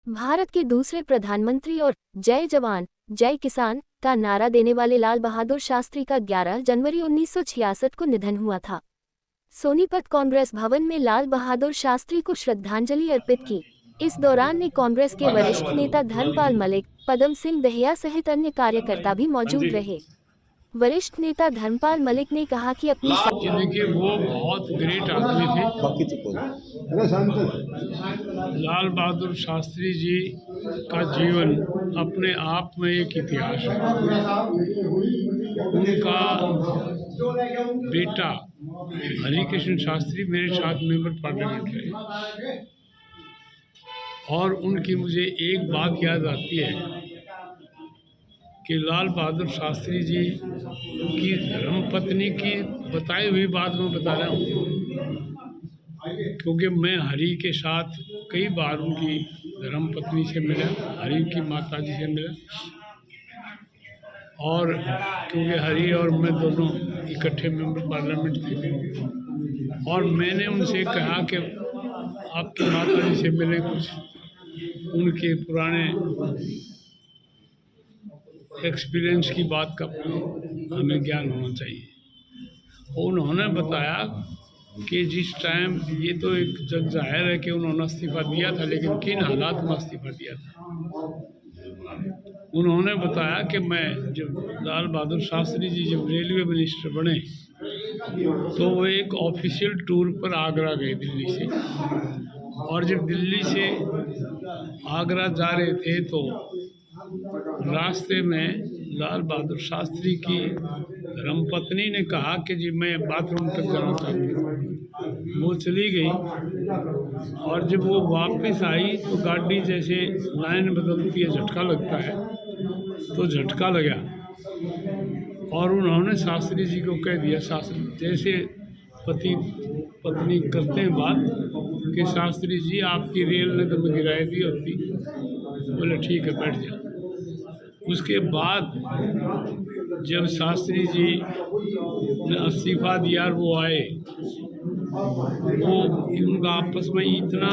भारत के दूसरे प्रधानमंत्री और जय जवान जय किसान का नारा देने वाले लाल बहादुर शास्त्री का 11 जनवरी 1966 को निधन हुआ था। सोनीपत कांग्रेस भवन में लाल बहादुर शास्त्री को श्रद्धांजलि अर्पित की। इस दौरान में कांग्रेस के वरिष्ठ नेता धर्मपाल मलिक, पदम सिंह दहिया सहित अन्य कार्यकर्ता भी मौजूद रहे। वरिष्ठ नेता धर्मपाल मलिक ने कहा कि अपनी देखिए, वो बहुत ग्रेट आदमी थे। लाल बहादुर शास्त्री जी का जीवन अपने आप में एक इतिहास है। उनका बेटा हरिकृष्ण शास्त्री मेरे साथ मेंबर पार्लियामेंट रहे और उनकी मुझे एक बात याद आती है कि लाल बहादुर शास्त्री जी की धर्मपत्नी की बताई हुई बात मैं बता रहा हूँ, क्योंकि मैं हरि के साथ कई बार उनकी धर्मपत्नी से मिला, हरि की माता जी से मिला, और क्योंकि हरि और मैं दोनों इकट्ठे मेंबर पार्लियामेंट थे, और मैंने उनसे कहा कि आपकी माता जी से मिले, कुछ उनके पुराने एक्सपीरियंस की बात का हमें ज्ञान होना चाहिए। उन्होंने बताया कि जिस टाइम, ये तो एक जग जाहिर है कि उन्होंने इस्तीफा दिया था, लेकिन किन हालात में इस्तीफा दिया था। उन्होंने बताया कि मैं जब लाल बहादुर शास्त्री जी जब रेलवे मिनिस्टर बने तो वो एक ऑफिशियल टूर पर आगरा गए दिल्ली से, और जब दिल्ली से आगरा जा रहे थे तो रास्ते में लाल बहादुर शास्त्री की धर्मपत्नी ने कहा कि जी मैं बाथरूम तक जाना चाहती हूँ। वो चली गई, और जब वो वापस आई तो गाड़ी जैसे लाइन बदलती है, झटका लगता है, तो झटका लगा और उन्होंने शास्त्री जी को कह दिया, शास्त्री जैसे पति पत्नी करते हैं बात, कि शास्त्री जी आपकी रेल ने तो गिराई दी होती। बोले ठीक है, बैठ जा। उसके बाद जब शास्त्री जी ने इस्तीफा दिया और वो आए, वो उनका आपस में इतना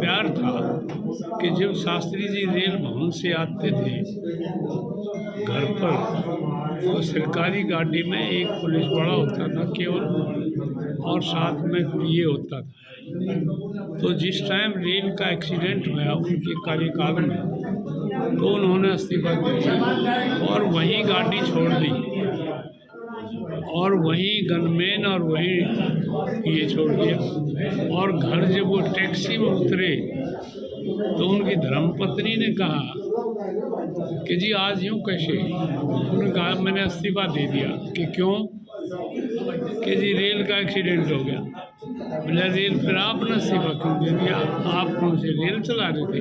प्यार था कि जब शास्त्री जी रेल भवन से आते थे घर पर, तो सरकारी गाड़ी में एक पुलिस वाला होता था केवल, और साथ में पीए होता था। तो जिस टाइम रेल का एक्सीडेंट हुआ उनके कार्यकाल में, तो उन्होंने इस्तीफा दिया और वहीं गाड़ी छोड़ दी, और वहीं गनमैन और वहीं ये छोड़ दिया। और घर जब वो टैक्सी में उतरे तो उनकी धर्मपत्नी ने कहा कि जी आज यूँ कैसे? उन्होंने कहा मैंने इस्तीफा दे दिया। कि क्यों? कि जी रेल का एक्सीडेंट हो गया। बोला रेल, फिर आपने इस्तीफा क्यों दे दिया? आप कौन से रेल चला रहे थे?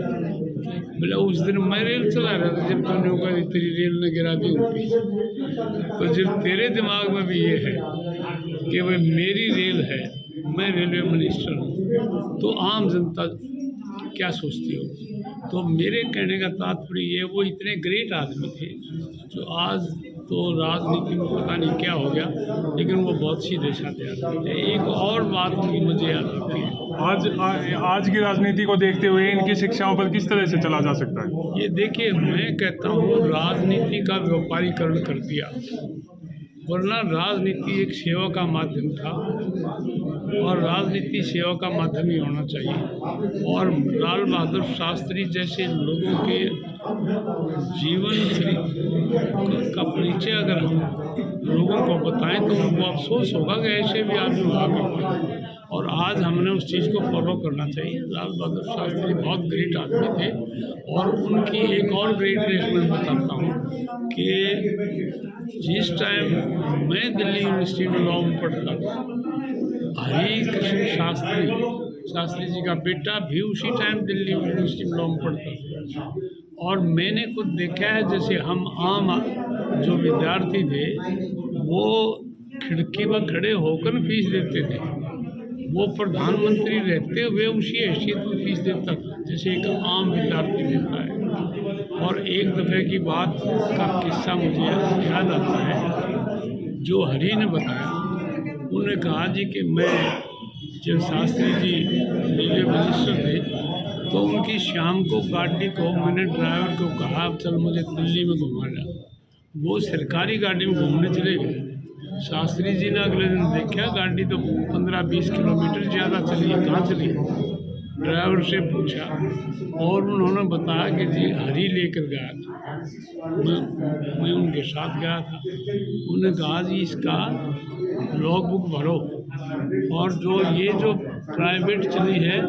बोला उस दिन मैं रेल चला रहा था जब तुमने कहा तेरी रेल ने गिरा दी ऊपरी। तो जब तेरे दिमाग में भी ये है कि भाई मेरी रेल है, मैं रेलवे मिनिस्टर हूँ, तो आम जनता क्या सोचती हो? तो मेरे कहने का तात्पर्य ये, वो इतने ग्रेट आदमी थे जो आज तो राजनीति में पता नहीं क्या हो गया, लेकिन वो बहुत सीधे साधे आदमी थे। एक और बात की मुझे याद आती है, आज की राजनीति को देखते हुए इनकी शिक्षाओं पर किस तरह से चला जा सकता है? ये देखिए, मैं कहता हूँ राजनीति का व्यापारीकरण कर दिया, वरना राजनीति एक सेवा का माध्यम था और राजनीति सेवा का माध्यम ही होना चाहिए। और लाल बहादुर शास्त्री जैसे लोगों के जीवन का परिचय अगर हम लोगों को बताएं तो उनको अफसोस होगा कि ऐसे भी आदमी हुआ करते हैं, और आज हमने उस चीज़ को फॉलो करना चाहिए। लाल बहादुर शास्त्री बहुत ग्रेट आदमी थे, और उनकी एक और ग्रेटनेस मैं बताता हूँ कि जिस टाइम मैं दिल्ली यूनिवर्सिटी में लॉ में पढ़ता था, हरिकृष्ण शास्त्री जी का बेटा भी उसी टाइम दिल्ली यूनिवर्सिटी में लॉ में पढ़ता था। और मैंने खुद देखा है, जैसे हम आम जो विद्यार्थी थे वो खिड़की पर खड़े होकर फीस देते थे, वो प्रधानमंत्री रहते हुए उसी हैसियत में फीस देता था जैसे एक आम विद्यार्थी देता है। और एक दफ़े की बात का किस्सा मुझे याद आता है, जो हरि ने बताया। उन्होंने कहा जी कि मैं जब शास्त्री जी रेलवे मिनिस्टर थे तो उनकी शाम को गाड़ी को मैंने ड्राइवर को कहा चल मुझे दिल्ली में घुमा जा। वो सरकारी गाड़ी में घूमने चले गए। शास्त्री जी ने अगले दिन देखा गाड़ी तो 15-20 किलोमीटर ज़्यादा चली है, कहाँ चली है? ड्राइवर से पूछा और उन्होंने बताया कि जी हरी लेकर गया था, मैं उनके साथ गया था। उन्होंने कहा जी इसका लॉग बुक भरो और जो प्राइवेट चली है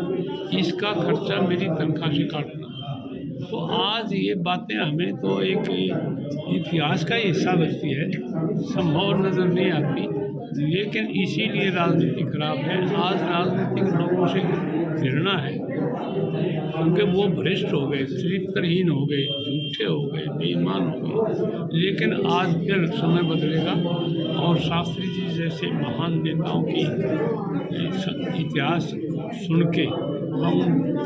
इसका खर्चा मेरी तनख्वाह से काटना। तो आज ये बातें हमें तो एक इतिहास का हिस्सा लगती है, संभव नज़र नहीं आती, लेकिन इसीलिए राजनीति खराब है। आज राजनीतिक लोगों से घृणा है क्योंकि वो भ्रष्ट हो गए, चरित्रहीन हो गए, झूठे हो गए, बेईमान हो गए। लेकिन आज फिर समय बदलेगा और शास्त्री जी जैसे महान नेताओं की इतिहास सुन के हम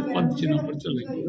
पद चिन्ह पर चलेंगे।